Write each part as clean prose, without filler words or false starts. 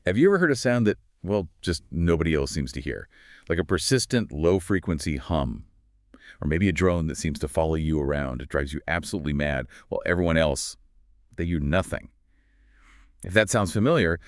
Have you ever heard a sound that, well, just nobody else seems to hear? Like a persistent low-frequency hum. Or maybe a drone that seems to follow you around. It drives you absolutely mad, while everyone else, they hear nothing. If that sounds familiar,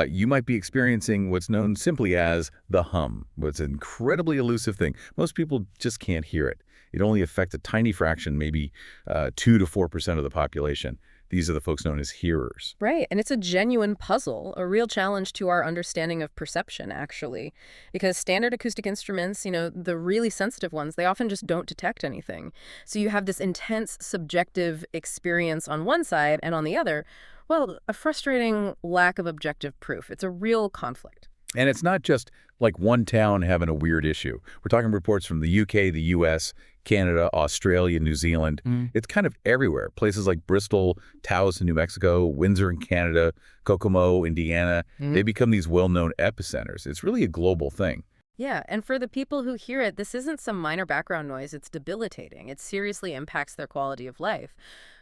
you might be experiencing what's known simply as the hum. It's an incredibly elusive thing. Most people just can't hear it. It only affects a tiny fraction, maybe 2 to 4% of the population. These are the folks known as hearers. Right, and it's a genuine puzzle, a real challenge to our understanding of perception, actually. Because standard acoustic instruments, the really sensitive ones, they often just don't detect anything. So you have this intense subjective experience on one side, and on the other, well, a frustrating lack of objective proof. It's a real conflict. And it's not just like one town having a weird issue. We're talking reports from the UK, the US, Canada, Australia, New Zealand. It's kind of everywhere. Places like Bristol, Taos in New Mexico, Windsor in Canada, Kokomo, Indiana, they become these well-known epicenters. It's really a global thing. Yeah, and for the people who hear it, this isn't some minor background noise. It's debilitating. It seriously impacts their quality of life.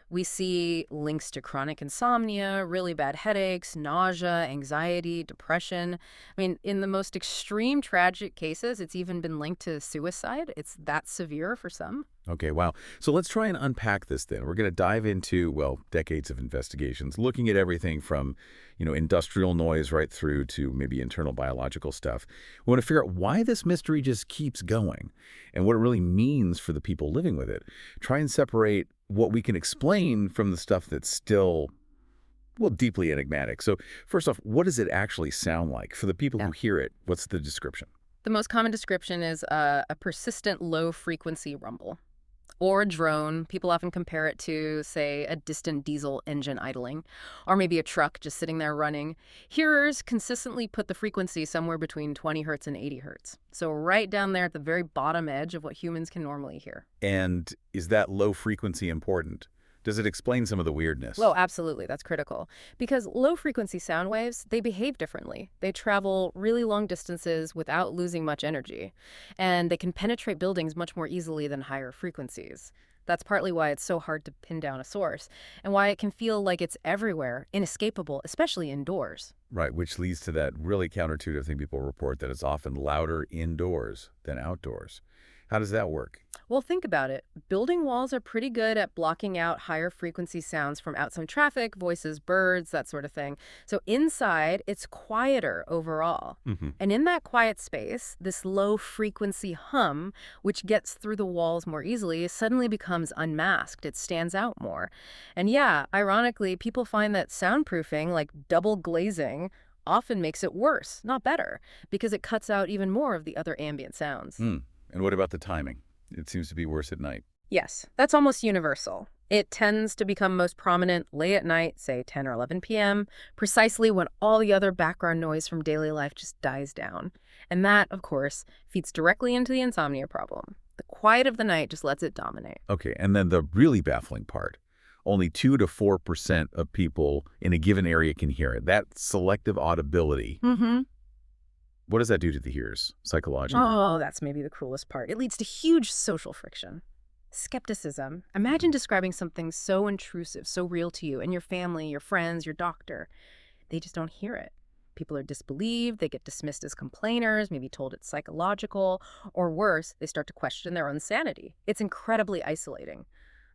We see links to chronic insomnia, really bad headaches, nausea, anxiety, depression. I mean, in the most extreme tragic cases, it's even been linked to suicide. It's that severe for some. Okay, wow. So let's try and unpack this then. We're going to dive into, well, decades of investigations, looking at everything from, industrial noise right through to maybe internal biological stuff. We want to figure out why this mystery just keeps going and what it really means for the people living with it. Try and separate what we can explain from the stuff that's still, well, deeply enigmatic. So first off, what does it actually sound like? For the people who hear it, what's the description? The most common description is a persistent low-frequency rumble. Or a drone. People often compare it to, say, a distant diesel engine idling, or maybe a truck just sitting there running. Hearers consistently put the frequency somewhere between 20 hertz and 80 hertz. So right down there at the very bottom edge of what humans can normally hear. And is that low frequency important? Does it explain some of the weirdness? Oh, absolutely. That's critical. Because low-frequency sound waves, they behave differently. They travel really long distances without losing much energy. And they can penetrate buildings much more easily than higher frequencies. That's partly why it's so hard to pin down a source, and why it can feel like it's everywhere, inescapable, especially indoors. Right, which leads to that really counterintuitive thing people report, that it's often louder indoors than outdoors. How does that work? Well, think about it. Building walls are pretty good at blocking out higher frequency sounds from outside traffic, voices, birds, that sort of thing. So inside, it's quieter overall. And in that quiet space, this low frequency hum, which gets through the walls more easily, suddenly becomes unmasked. It stands out more. And yeah, ironically, people find that soundproofing, like double glazing, often makes it worse, not better, because it cuts out even more of the other ambient sounds. And what about the timing? It seems to be worse at night. Yes, that's almost universal. It tends to become most prominent late at night, say 10 or 11 p.m., precisely when all the other background noise from daily life just dies down. And that, of course, feeds directly into the insomnia problem. The quiet of the night just lets it dominate. Okay, and then the really baffling part. Only 2 to 4% of people in a given area can hear it. That selective audibility. What does that do to the hearers psychologically? Oh, that's maybe the cruelest part. It leads to huge social friction. Skepticism. Imagine describing something so intrusive, so real to you and your family, your friends, your doctor. They just don't hear it. People are disbelieved, they get dismissed as complainers, maybe told it's psychological, or worse, they start to question their own sanity. It's incredibly isolating.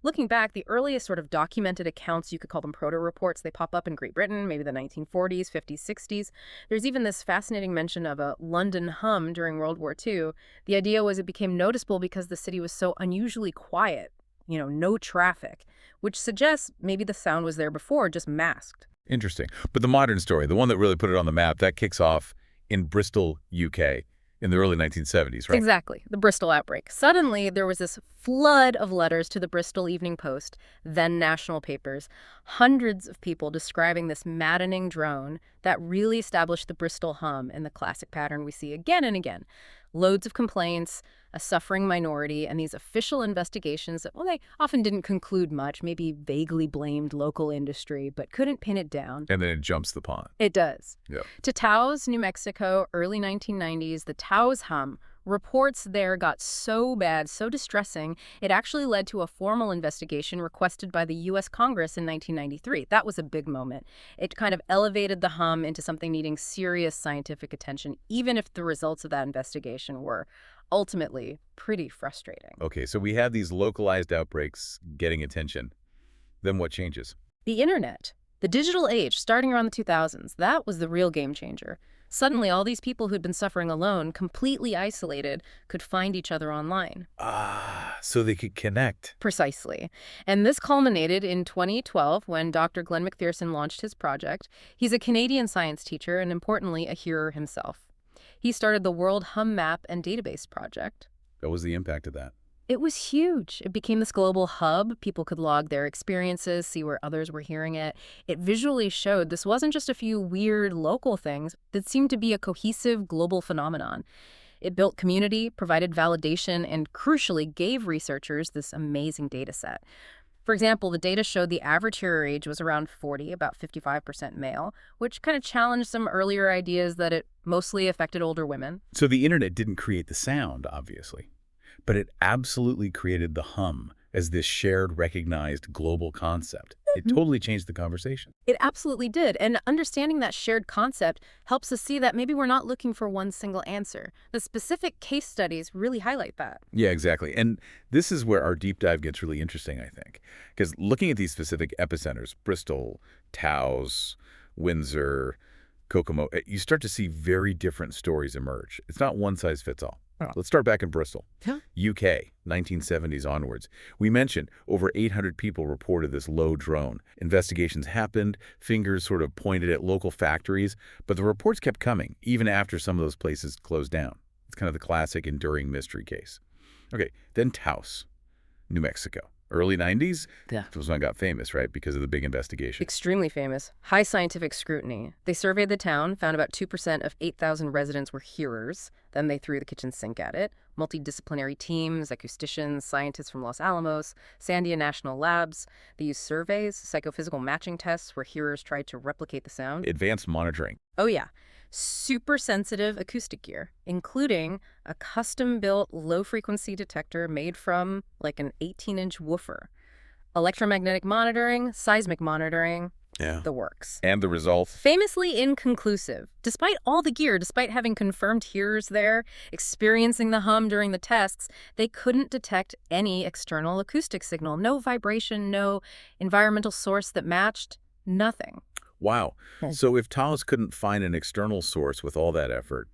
Looking back, the earliest sort of documented accounts, you could call them proto-reports, they pop up in Great Britain, maybe the 1940s, 50s, 60s. There's even this fascinating mention of a London hum during World War II. The idea was it became noticeable because the city was so unusually quiet, no traffic, which suggests maybe the sound was there before, just masked. Interesting. But the modern story, the one that really put it on the map, that kicks off in Bristol, UK. In the early 1970s, right? Exactly. The Bristol outbreak. Suddenly, there was this flood of letters to the Bristol Evening Post, then national papers, hundreds of people describing this maddening drone that really established the Bristol hum in the classic pattern we see again and again. Loads of complaints, a suffering minority, and these official investigations that, well, they often didn't conclude much, maybe vaguely blamed local industry, but couldn't pin it down. And then it jumps the pond. It does. Yeah. To Taos, New Mexico, early 1990s, the Taos hum Reports there got so bad, so distressing, it actually led to a formal investigation requested by the U.S. Congress in 1993. That was a big moment. It kind of elevated the hum into something needing serious scientific attention, even if the results of that investigation were ultimately pretty frustrating. Okay, so we have these localized outbreaks getting attention. Then what changes? The internet, the digital age starting around the 2000s, that was the real game changer. Suddenly, all these people who'd been suffering alone, completely isolated, could find each other online. Ah, so they could connect. Precisely. And this culminated in 2012 when Dr. Glenn McPherson launched his project. He's a Canadian science teacher and, importantly, a hearer himself. He started the World Hum Map and Database Project. What was the impact of that? It was huge. It became this global hub. People could log their experiences, see where others were hearing it. It visually showed this wasn't just a few weird local things that seemed to be a cohesive global phenomenon. It built community, provided validation, and crucially gave researchers this amazing data set. For example, the data showed the average hearer age was around 40, about 55% male, which kind of challenged some earlier ideas that it mostly affected older women. So the internet didn't create the sound, obviously, but it absolutely created the hum as this shared, recognized global concept. It totally changed the conversation. It absolutely did. And understanding that shared concept helps us see that maybe we're not looking for one single answer. The specific case studies really highlight that. Yeah, exactly. And this is where our deep dive gets really interesting, I think. Because looking at these specific epicenters, Bristol, Taos, Windsor, Kokomo, you start to see very different stories emerge. It's not one size fits all. Let's start back in Bristol, UK, 1970s onwards. We mentioned over 800 people reported this low drone. Investigations happened, fingers sort of pointed at local factories, but the reports kept coming, even after some of those places closed down. It's kind of the classic enduring mystery case. Okay, then Taos, New Mexico. Early 90s? Yeah. This was when it got famous, right, because of the big investigation. Extremely famous. High scientific scrutiny. They surveyed the town, found about 2% of 8,000 residents were hearers. Then they threw the kitchen sink at it. Multidisciplinary teams, acousticians, scientists from Los Alamos, Sandia National Labs. They used surveys, psychophysical matching tests where hearers tried to replicate the sound. Advanced monitoring. Oh, yeah. Super sensitive acoustic gear, including a custom-built low-frequency detector made from, like, an 18-inch woofer. Electromagnetic monitoring, seismic monitoring, the works. And the result? Famously inconclusive. Despite all the gear, despite having confirmed hearers there, experiencing the hum during the tests, they couldn't detect any external acoustic signal. No vibration, no environmental source that matched, nothing. Wow. So if Taos couldn't find an external source with all that effort,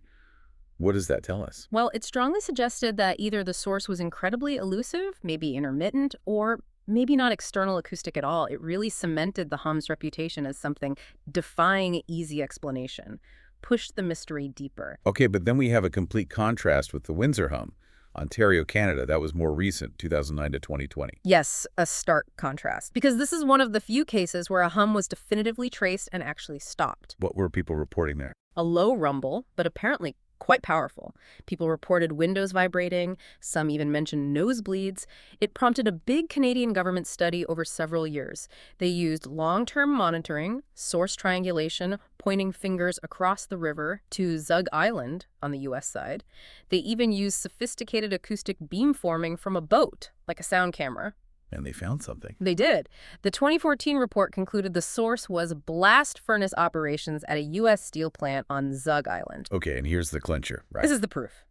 what does that tell us? Well, it strongly suggested that either the source was incredibly elusive, maybe intermittent, or maybe not external acoustic at all. It really cemented the hum's reputation as something defying easy explanation, pushed the mystery deeper. Okay, but then we have a complete contrast with the Windsor hum. Ontario, Canada, that was more recent, 2009 to 2020. Yes, a stark contrast. Because this is one of the few cases where a hum was definitively traced and actually stopped. What were people reporting there? A low rumble, but apparently quite powerful. People reported windows vibrating. Some even mentioned nosebleeds. It prompted a big Canadian government study over several years. They used long-term monitoring, source triangulation, pointing fingers across the river to Zug Island on the U.S. side. They even used sophisticated acoustic beamforming from a boat, like a sound camera. And they found something. They did. The 2014 report concluded the source was blast furnace operations at a U.S. steel plant on Zug Island. Okay, and here's the clincher, right? This is the proof.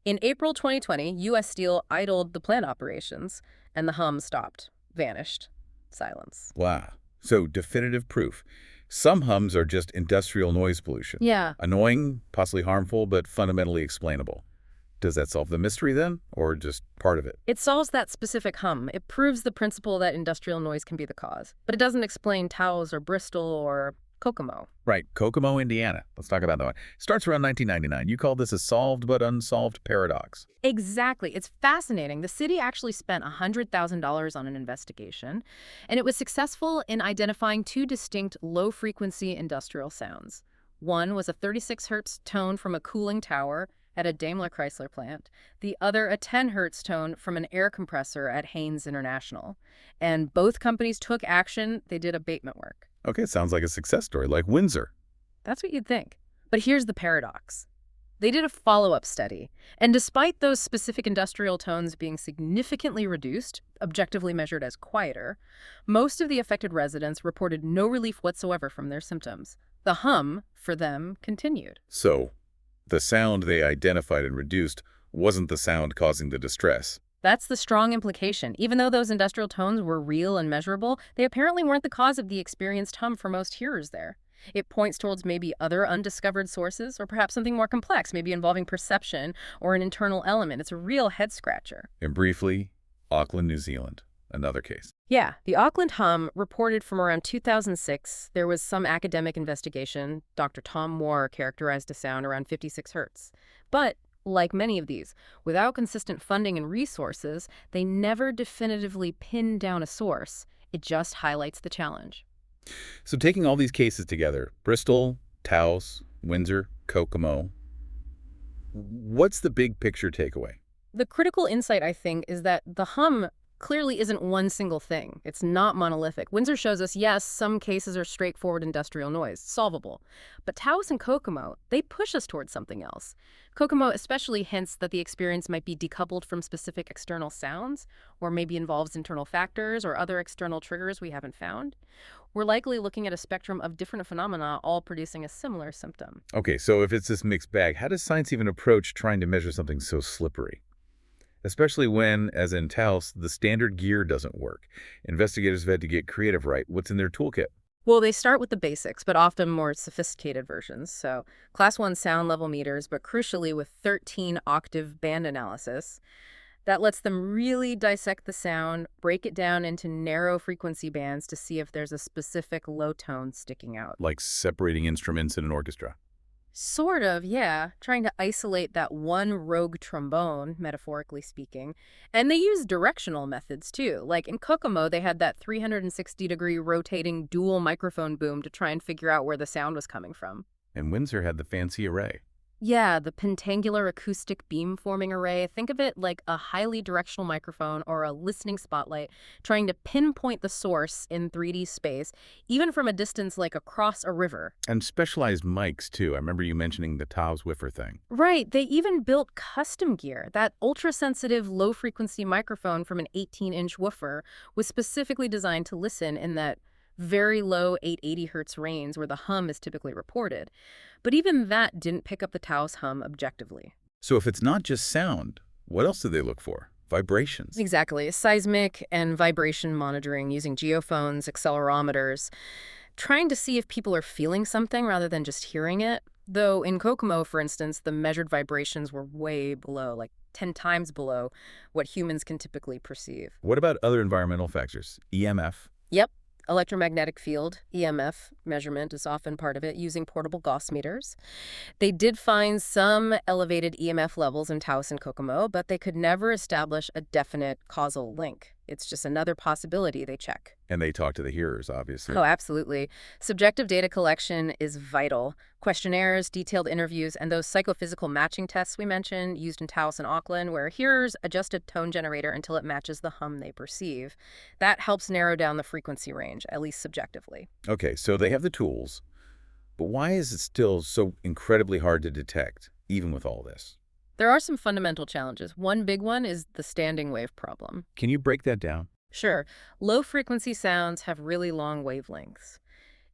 In April 2020, U.S. Steel idled the plant operations, and the hum stopped, vanished, silence. Wow. So definitive proof. Some hums are just industrial noise pollution. Yeah. Annoying, possibly harmful, but fundamentally explainable. Does that solve the mystery then, or just part of it? It solves that specific hum. It proves the principle that industrial noise can be the cause. But it doesn't explain Taos or Bristol or Kokomo. Right, Kokomo, Indiana. Let's talk about that one. Starts around 1999. You call this a solved but unsolved paradox. Exactly. It's fascinating. The city actually spent $100,000 on an investigation, and it was successful in identifying two distinct low-frequency industrial sounds. One was a 36 hertz tone from a cooling tower at a Daimler Chrysler plant, the other a 10 hertz tone from an air compressor at Haynes International. And both companies took action. They did abatement work. Okay, sounds like a success story, like Windsor. That's what you'd think. But here's the paradox. They did a follow-up study, and despite those specific industrial tones being significantly reduced, objectively measured as quieter, most of the affected residents reported no relief whatsoever from their symptoms. The hum, for them, continued. So, the sound they identified and reduced wasn't the sound causing the distress. That's the strong implication. Even though those industrial tones were real and measurable, they apparently weren't the cause of the experienced hum for most hearers there. It points towards maybe other undiscovered sources, or perhaps something more complex, maybe involving perception or an internal element. It's a real head-scratcher. And briefly, Auckland, New Zealand, another case. Yeah, the Auckland hum reported from around 2006. There was some academic investigation. Dr. Tom Moore characterized a sound around 56 hertz. But like many of these, without consistent funding and resources, they never definitively pinned down a source. It just highlights the challenge. So taking all these cases together, Bristol, Taos, Windsor, Kokomo, what's the big picture takeaway? The critical insight, I think, is that the hum clearly isn't one single thing. It's not monolithic. Windsor shows us, yes, some cases are straightforward industrial noise, solvable. But Taos and Kokomo, they push us towards something else. Kokomo especially hints that the experience might be decoupled from specific external sounds, or maybe involves internal factors or other external triggers we haven't found. We're likely looking at a spectrum of different phenomena all producing a similar symptom. Okay, so if it's this mixed bag, how does science even approach trying to measure something so slippery? Especially when, as in Taos, the standard gear doesn't work. Investigators have had to get creative, right? What's in their toolkit? Well, they start with the basics, but often more sophisticated versions. So Class 1 sound level meters, but crucially with 13-octave band analysis. That lets them really dissect the sound, break it down into narrow frequency bands to see if there's a specific low tone sticking out. Like separating instruments in an orchestra. Sort of, yeah. Trying to isolate that one rogue trombone, metaphorically speaking. And they use directional methods, too. Like in Kokomo, they had that 360-degree rotating dual microphone boom to try and figure out where the sound was coming from. And Windsor had the fancy array. Yeah, the pentangular acoustic beam-forming array. Think of it like a highly directional microphone or a listening spotlight trying to pinpoint the source in 3D space, even from a distance like across a river. And specialized mics, too. I remember you mentioning the Taos woofer thing. Right. They even built custom gear. That ultra-sensitive, low-frequency microphone from an 18-inch woofer was specifically designed to listen in that very low 880 hertz range where the hum is typically reported. But even that didn't pick up the Taos hum objectively. So if it's not just sound, what else do they look for? Vibrations. Exactly. Seismic and vibration monitoring using geophones, accelerometers, trying to see if people are feeling something rather than just hearing it. Though in Kokomo, for instance, the measured vibrations were way below, like 10 times below what humans can typically perceive. What about other environmental factors? EMF? Yep. Electromagnetic field, EMF, measurement is often part of it, using portable Gauss meters. They did find some elevated EMF levels in Taos and Kokomo, but they could never establish a definite causal link. It's just another possibility they check. And they talk to the hearers, obviously. Oh, absolutely. Subjective data collection is vital. Questionnaires, detailed interviews, and those psychophysical matching tests we mentioned, used in Taos and Auckland, where hearers adjust a tone generator until it matches the hum they perceive. That helps narrow down the frequency range, at least subjectively. Okay, so they have the tools, but why is it still so incredibly hard to detect, even with all this? There are some fundamental challenges. One big one is the standing wave problem. Can you break that down? Sure, low-frequency sounds have really long wavelengths.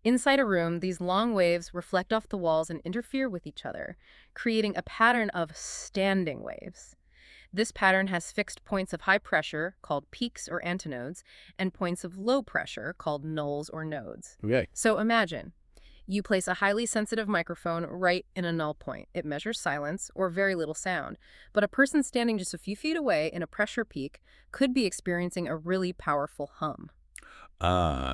Inside a room, these long waves reflect off the walls and interfere with each other, creating a pattern of standing waves. This pattern has fixed points of high pressure, called peaks or antinodes, and points of low pressure, called nulls or nodes. Okay. So imagine, you place a highly sensitive microphone right in a null point. It measures silence or very little sound. But a person standing just a few feet away in a pressure peak could be experiencing a really powerful hum.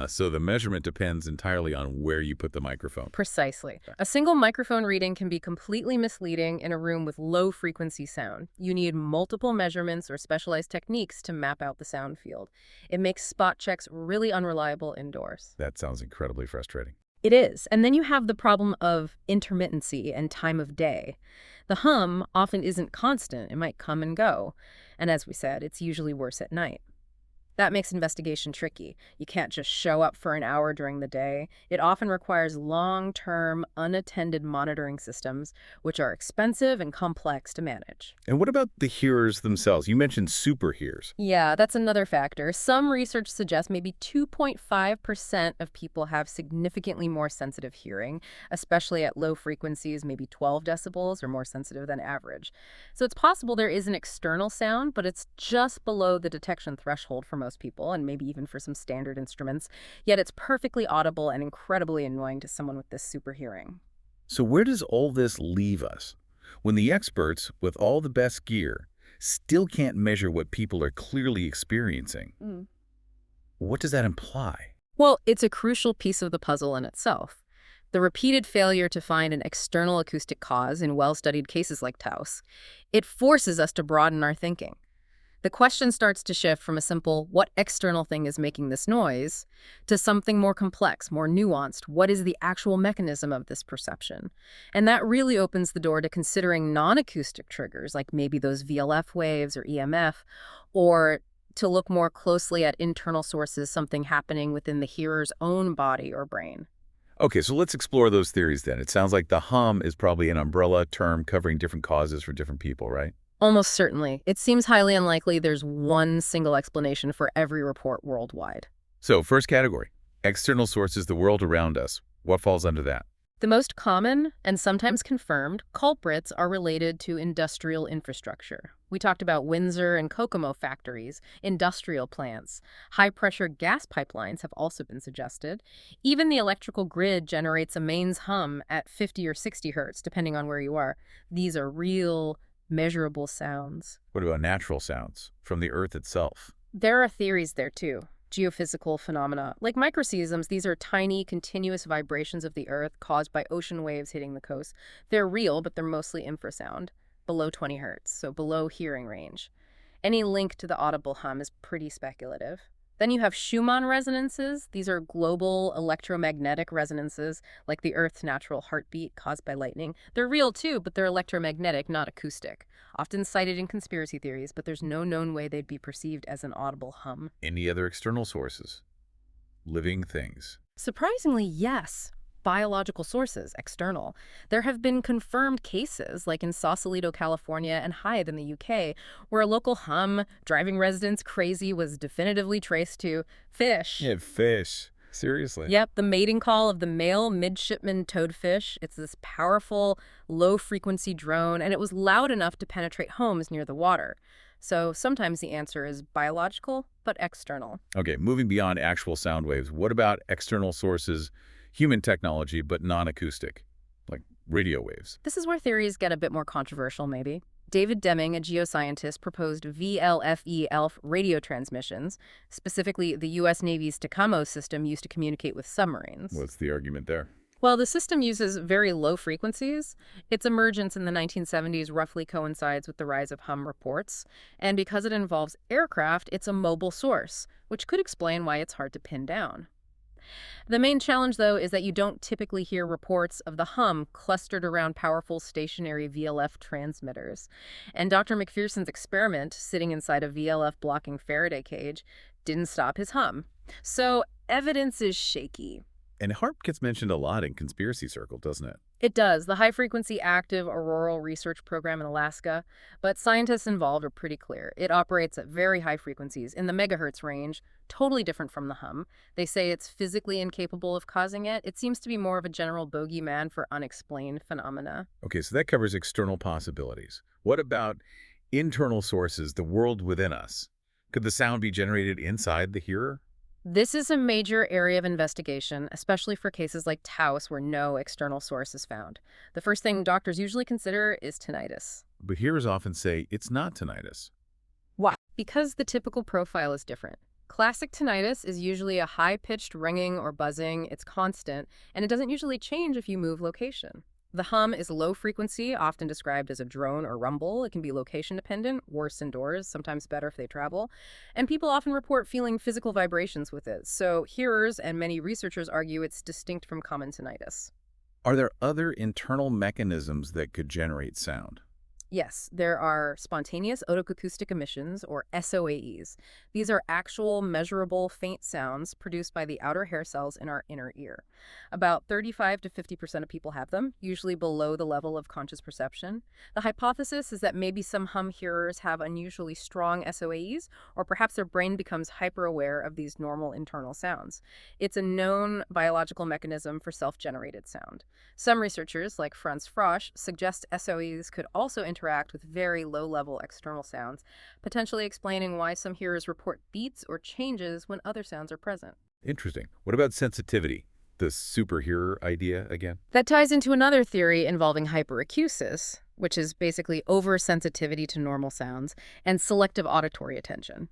So the measurement depends entirely on where you put the microphone. Precisely. A single microphone reading can be completely misleading in a room with low frequency sound. You need multiple measurements or specialized techniques to map out the sound field. It makes spot checks really unreliable indoors. That sounds incredibly frustrating. It is. And then you have the problem of intermittency and time of day. The hum often isn't constant. It might come and go. And as we said, it's usually worse at night. That makes investigation tricky. You can't just show up for an hour during the day. It often requires long-term, unattended monitoring systems, which are expensive and complex to manage. And what about the hearers themselves? You mentioned super hearers. Yeah, that's another factor. Some research suggests maybe 2.5% of people have significantly more sensitive hearing, especially at low frequencies, maybe 12 decibels or more sensitive than average. So it's possible there is an external sound, but it's just below the detection threshold for most people, and maybe even for some standard instruments. Yet it's perfectly audible and incredibly annoying to someone with this super hearing. So where does all this leave us? When the experts, with all the best gear, still can't measure what people are clearly experiencing, what does that imply? Well, it's a crucial piece of the puzzle in itself. The repeated failure to find an external acoustic cause in well-studied cases like Taos, it forces us to broaden our thinking. The question starts to shift from a simple, what external thing is making this noise, to something more complex, more nuanced. What is the actual mechanism of this perception? And that really opens the door to considering non-acoustic triggers, like maybe those VLF waves or EMF, or to look more closely at internal sources, something happening within the hearer's own body or brain. Okay, so let's explore those theories then. It sounds like the hum is probably an umbrella term covering different causes for different people, right? Almost certainly. It seems highly unlikely there's one single explanation for every report worldwide. So, first category, external sources, the world around us. What falls under that? The most common, and sometimes confirmed, culprits are related to industrial infrastructure. We talked about Windsor and Kokomo factories, industrial plants. High-pressure gas pipelines have also been suggested. Even the electrical grid generates a mains hum at 50 or 60 hertz, depending on where you are. These are real, measurable sounds. What about natural sounds from the earth itself? There are theories there, too. Geophysical phenomena. Like microseisms, these are tiny, continuous vibrations of the earth caused by ocean waves hitting the coast. They're real, but they're mostly infrasound, below 20 hertz, so below hearing range. Any link to the audible hum is pretty speculative. Then you have Schumann resonances. These are global electromagnetic resonances, like the Earth's natural heartbeat caused by lightning. They're real too, but they're electromagnetic, not acoustic. Often cited in conspiracy theories, but there's no known way they'd be perceived as an audible hum. Any other external sources? Living things. Surprisingly, yes. Biological sources, external. There have been confirmed cases, like in Sausalito, California, and Hythe in the UK, where a local hum, driving residents crazy, was definitively traced to fish. Yeah, fish. Seriously. Yep, the mating call of the male midshipman toadfish. It's this powerful, low-frequency drone, and it was loud enough to penetrate homes near the water. So sometimes the answer is biological, but external. Okay, moving beyond actual sound waves, what about external sources, human technology, but non-acoustic, like radio waves? This is where theories get a bit more controversial, maybe. David Deming, a geoscientist, proposed VLFE-ELF radio transmissions, specifically the U.S. Navy's Tacamo system used to communicate with submarines. What's the argument there? Well, the system uses very low frequencies. Its emergence in the 1970s roughly coincides with the rise of hum reports. And because it involves aircraft, it's a mobile source, which could explain why it's hard to pin down. The main challenge, though, is that you don't typically hear reports of the hum clustered around powerful stationary VLF transmitters. And Dr. McPherson's experiment, sitting inside a VLF blocking Faraday cage, didn't stop his hum. So evidence is shaky. And HAARP gets mentioned a lot in conspiracy circles, doesn't it? It does, the high-frequency active auroral research program in Alaska, but scientists involved are pretty clear. It operates at very high frequencies, in the megahertz range, totally different from the hum. They say it's physically incapable of causing it. It seems to be more of a general bogeyman for unexplained phenomena. Okay, so that covers external possibilities. What about internal sources, the world within us? Could the sound be generated inside the hearer? This is a major area of investigation, especially for cases like Taos where no external source is found. The first thing doctors usually consider is tinnitus. But hearers often say it's not tinnitus. Why? Because the typical profile is different. Classic tinnitus is usually a high-pitched ringing or buzzing. It's constant, and it doesn't usually change if you move location. The hum is low frequency, often described as a drone or rumble. It can be location dependent, worse indoors, sometimes better if they travel. And people often report feeling physical vibrations with it. So hearers and many researchers argue it's distinct from common tinnitus. Are there other internal mechanisms that could generate sound? Yes, there are spontaneous otoacoustic emissions, or SOAEs. These are actual, measurable, faint sounds produced by the outer hair cells in our inner ear. About 35 to 50% of people have them, usually below the level of conscious perception. The hypothesis is that maybe some hum hearers have unusually strong SOAEs, or perhaps their brain becomes hyper-aware of these normal internal sounds. It's a known biological mechanism for self-generated sound. Some researchers, like Franz Frosch, suggest SOEs could also interact with very low-level external sounds, potentially explaining why some hearers report beats or changes when other sounds are present. Interesting. What about sensitivity? The superhearer idea again? That ties into another theory involving hyperacusis, which is basically oversensitivity to normal sounds, and selective auditory attention.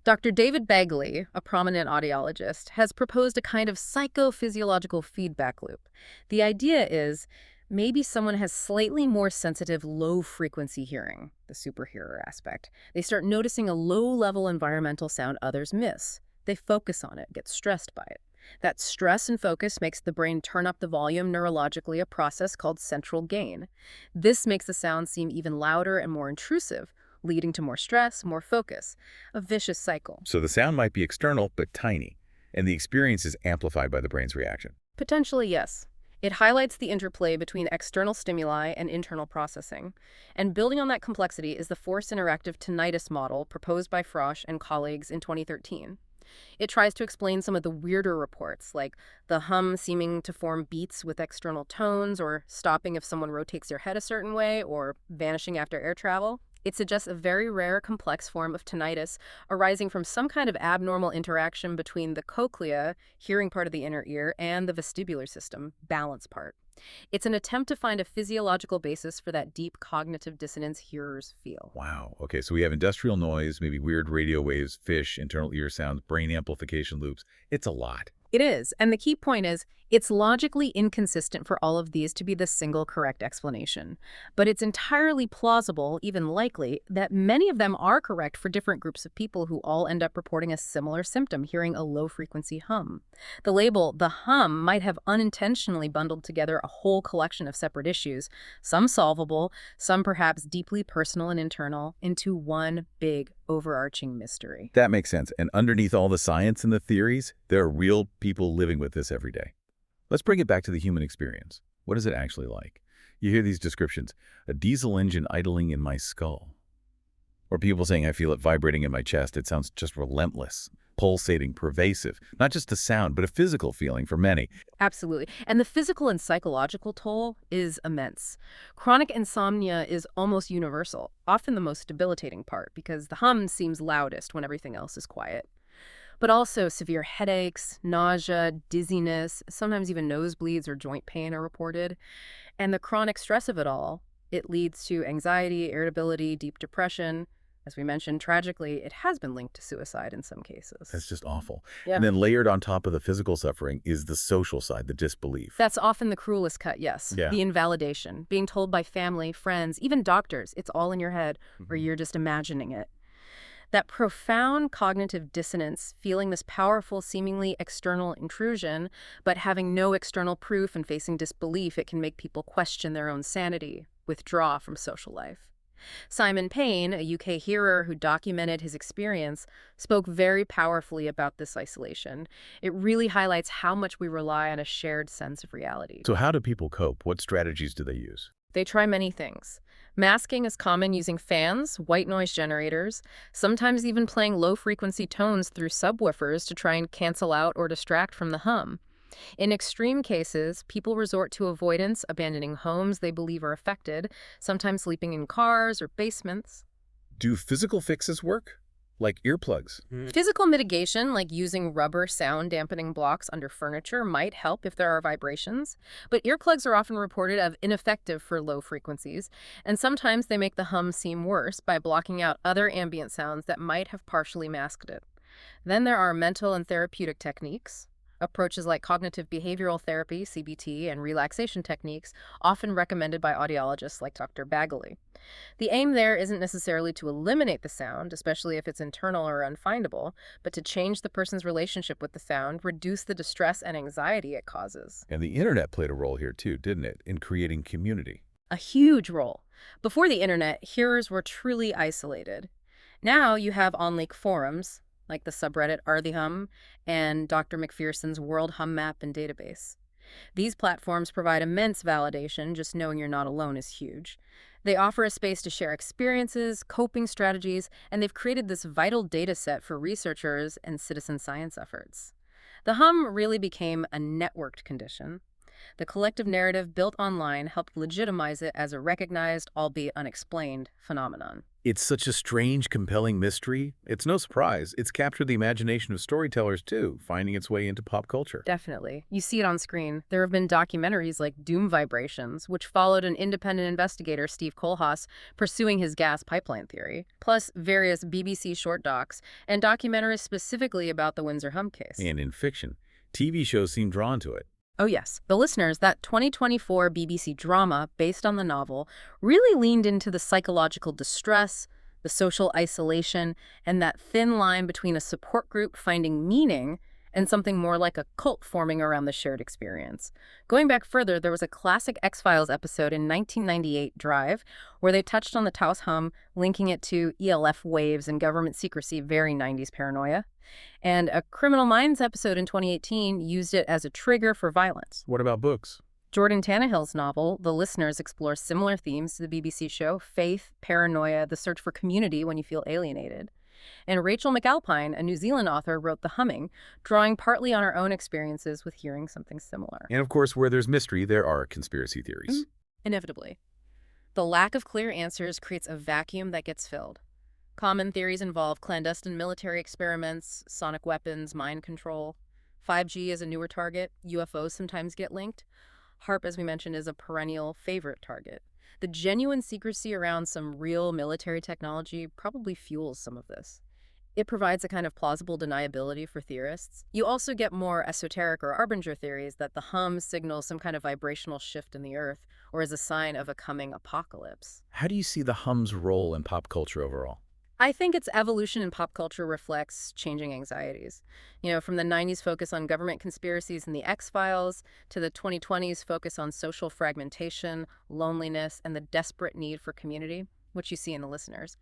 Dr. David Begley, a prominent audiologist, has proposed a kind of psychophysiological feedback loop. The idea is maybe someone has slightly more sensitive low-frequency hearing, the superhearer aspect. They start noticing a low-level environmental sound others miss. They focus on it, get stressed by it. That stress and focus makes the brain turn up the volume neurologically, a process called central gain. This makes the sound seem even louder and more intrusive, leading to more stress, more focus. A vicious cycle. So the sound might be external, but tiny, and the experience is amplified by the brain's reaction. Potentially, yes. It highlights the interplay between external stimuli and internal processing. And building on that complexity is the force interactive tinnitus model proposed by Frosch and colleagues in 2013. It tries to explain some of the weirder reports, like the hum seeming to form beats with external tones, or stopping if someone rotates their head a certain way, or vanishing after air travel. It suggests a very rare, complex form of tinnitus arising from some kind of abnormal interaction between the cochlea, hearing part of the inner ear, and the vestibular system, balance part. It's an attempt to find a physiological basis for that deep cognitive dissonance hearers feel. Wow. Okay, so we have industrial noise, maybe weird radio waves, fish, internal ear sounds, brain amplification loops. It's a lot. It is, and the key point is, it's logically inconsistent for all of these to be the single correct explanation. But it's entirely plausible, even likely, that many of them are correct for different groups of people who all end up reporting a similar symptom, hearing a low-frequency hum. The label, the hum, might have unintentionally bundled together a whole collection of separate issues, some solvable, some perhaps deeply personal and internal, into one big, overarching mystery. That makes sense. And underneath all the science and the theories, there are real people living with this every day. Let's bring it back to the human experience. What is it actually like? You hear these descriptions, a diesel engine idling in my skull. Or people saying, I feel it vibrating in my chest. It sounds just relentless, pulsating, pervasive. Not just a sound, but a physical feeling for many. Absolutely. And the physical and psychological toll is immense. Chronic insomnia is almost universal, often the most debilitating part, because the hum seems loudest when everything else is quiet. But also severe headaches, nausea, dizziness, sometimes even nosebleeds or joint pain are reported. And the chronic stress of it all, it leads to anxiety, irritability, deep depression. As we mentioned, tragically, it has been linked to suicide in some cases. That's just awful. Yeah. And then layered on top of the physical suffering is the social side, the disbelief. That's often the cruelest cut, yes. Yeah. The invalidation, being told by family, friends, even doctors, it's all in your head, or you're just imagining it. That profound cognitive dissonance, feeling this powerful, seemingly external intrusion, but having no external proof and facing disbelief, it can make people question their own sanity, withdraw from social life. Simon Payne, a UK hearer who documented his experience, spoke very powerfully about this isolation. It really highlights how much we rely on a shared sense of reality. So how do people cope? What strategies do they use? They try many things. Masking is common using fans, white noise generators, sometimes even playing low-frequency tones through subwoofers to try and cancel out or distract from the hum. In extreme cases, people resort to avoidance, abandoning homes they believe are affected, sometimes sleeping in cars or basements. Do physical fixes work? Like earplugs? Physical mitigation, like using rubber sound dampening blocks under furniture, might help if there are vibrations, but earplugs are often reported as ineffective for low frequencies, and sometimes they make the hum seem worse by blocking out other ambient sounds that might have partially masked it. Then there are mental and therapeutic techniques. Approaches like cognitive behavioral therapy, CBT, and relaxation techniques, often recommended by audiologists like Dr. Bagley. The aim there isn't necessarily to eliminate the sound, especially if it's internal or unfindable, but to change the person's relationship with the sound, reduce the distress and anxiety it causes. And the internet played a role here too, didn't it, in creating community? A huge role. Before the internet, hearers were truly isolated. Now you have on-leak forums, like the subreddit Are the Hum and Dr. McPherson's World Hum Map and Database. These platforms provide immense validation. Just knowing you're not alone is huge. They offer a space to share experiences, coping strategies, and they've created this vital data set for researchers and citizen science efforts. The hum really became a networked condition. The collective narrative built online helped legitimize it as a recognized, albeit unexplained, phenomenon. It's such a strange, compelling mystery. It's no surprise. It's captured the imagination of storytellers, too, finding its way into pop culture. Definitely. You see it on screen. There have been documentaries like Doom Vibrations, which followed an independent investigator, Steve Kohlhaas, pursuing his gas pipeline theory, plus various BBC short docs and documentaries specifically about the Windsor Hum case. And in fiction, TV shows seem drawn to it. Oh yes, the listeners, that 2024 BBC drama based on the novel really leaned into the psychological distress, the social isolation, and that thin line between a support group finding meaning and something more like a cult forming around the shared experience. Going back further, there was a classic X-Files episode in 1998, Drive, where they touched on the Taos hum, linking it to ELF waves and government secrecy, very 90s paranoia. And a Criminal Minds episode in 2018 used it as a trigger for violence. What about books? Jordan Tannehill's novel, The Listeners, explores similar themes to the BBC show: faith, paranoia, the search for community when you feel alienated. And Rachel McAlpine, a New Zealand author, wrote The Humming, drawing partly on her own experiences with hearing something similar. And of course, where there's mystery, there are conspiracy theories. Inevitably. The lack of clear answers creates a vacuum that gets filled. Common theories involve clandestine military experiments, sonic weapons, mind control. 5G is a newer target. UFOs sometimes get linked. HARP, as we mentioned, is a perennial favorite target. The genuine secrecy around some real military technology probably fuels some of this. It provides a kind of plausible deniability for theorists. You also get more esoteric or arbinger theories that the hum signals some kind of vibrational shift in the earth or is a sign of a coming apocalypse. How do you see the hum's role in pop culture overall? I think its evolution in pop culture reflects changing anxieties. From the 90s focus on government conspiracies and the X-Files to the 2020s focus on social fragmentation, loneliness, and the desperate need for community, which you see in the listeners.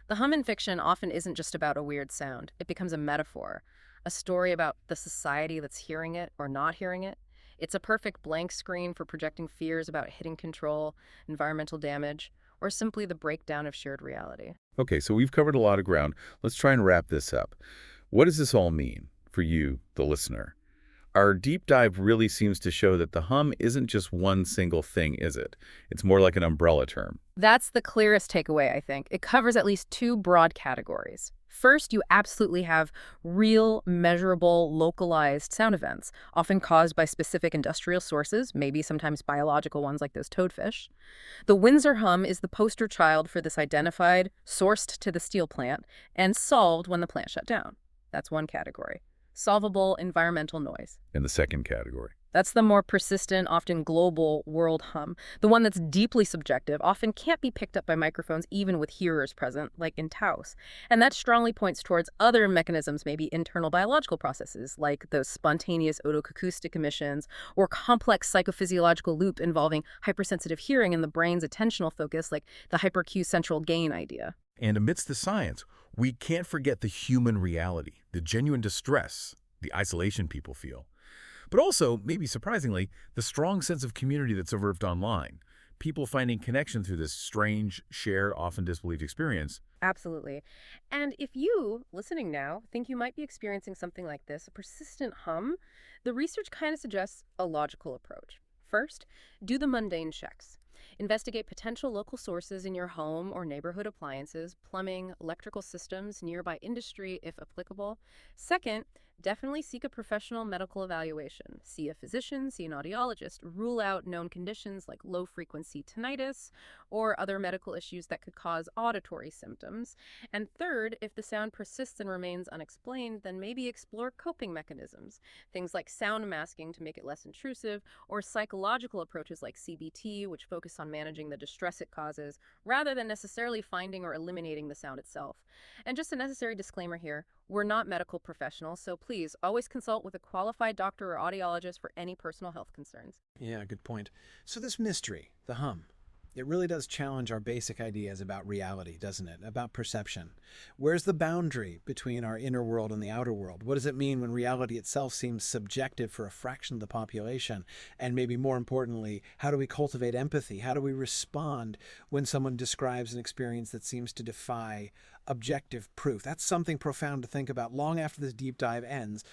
The hum in fiction often isn't just about a weird sound. It becomes a metaphor, a story about the society that's hearing it or not hearing it. It's a perfect blank screen for projecting fears about hidden control, environmental damage, or simply the breakdown of shared reality. Okay, so we've covered a lot of ground. Let's try and wrap this up. What does this all mean for you, the listener? Our deep dive really seems to show that the hum isn't just one single thing, is it? It's more like an umbrella term. That's the clearest takeaway, I think. It covers at least two broad categories. First, you absolutely have real, measurable, localized sound events, often caused by specific industrial sources, maybe sometimes biological ones like those toadfish. The Windsor hum is the poster child for this: identified, sourced to the steel plant, and solved when the plant shut down. That's one category. Solvable environmental noise. In the second category. That's the more persistent, often global world hum, the one that's deeply subjective, often can't be picked up by microphones even with hearers present, like in Taos. And that strongly points towards other mechanisms, maybe internal biological processes, like those spontaneous otoacoustic emissions, or complex psychophysiological loop involving hypersensitive hearing and the brain's attentional focus, like the hypercue central gain idea. And amidst the science, we can't forget the human reality, the genuine distress, the isolation people feel. But also, maybe surprisingly, the strong sense of community that's emerged online. People finding connection through this strange, shared, often disbelieved experience. Absolutely. And if you, listening now, think you might be experiencing something like this, a persistent hum, the research kind of suggests a logical approach. First, do the mundane checks. Investigate potential local sources in your home or neighborhood appliances, plumbing, electrical systems, nearby industry if applicable. Second, definitely seek a professional medical evaluation. See a physician, see an audiologist. Rule out known conditions like low-frequency tinnitus or other medical issues that could cause auditory symptoms. And third, if the sound persists and remains unexplained, then maybe explore coping mechanisms. Things like sound masking to make it less intrusive, or psychological approaches like CBT, which focus on managing the distress it causes, rather than necessarily finding or eliminating the sound itself. And just a necessary disclaimer here, we're not medical professionals, so please always consult with a qualified doctor or audiologist for any personal health concerns. Yeah, good point. So this mystery, the hum, It really does challenge our basic ideas about reality, doesn't it? About perception. Where's the boundary between our inner world and the outer world? What does it mean when reality itself seems subjective for a fraction of the population? And maybe more importantly, how do we cultivate empathy? How do we respond when someone describes an experience that seems to defy objective proof? That's something profound to think about long after this deep dive ends.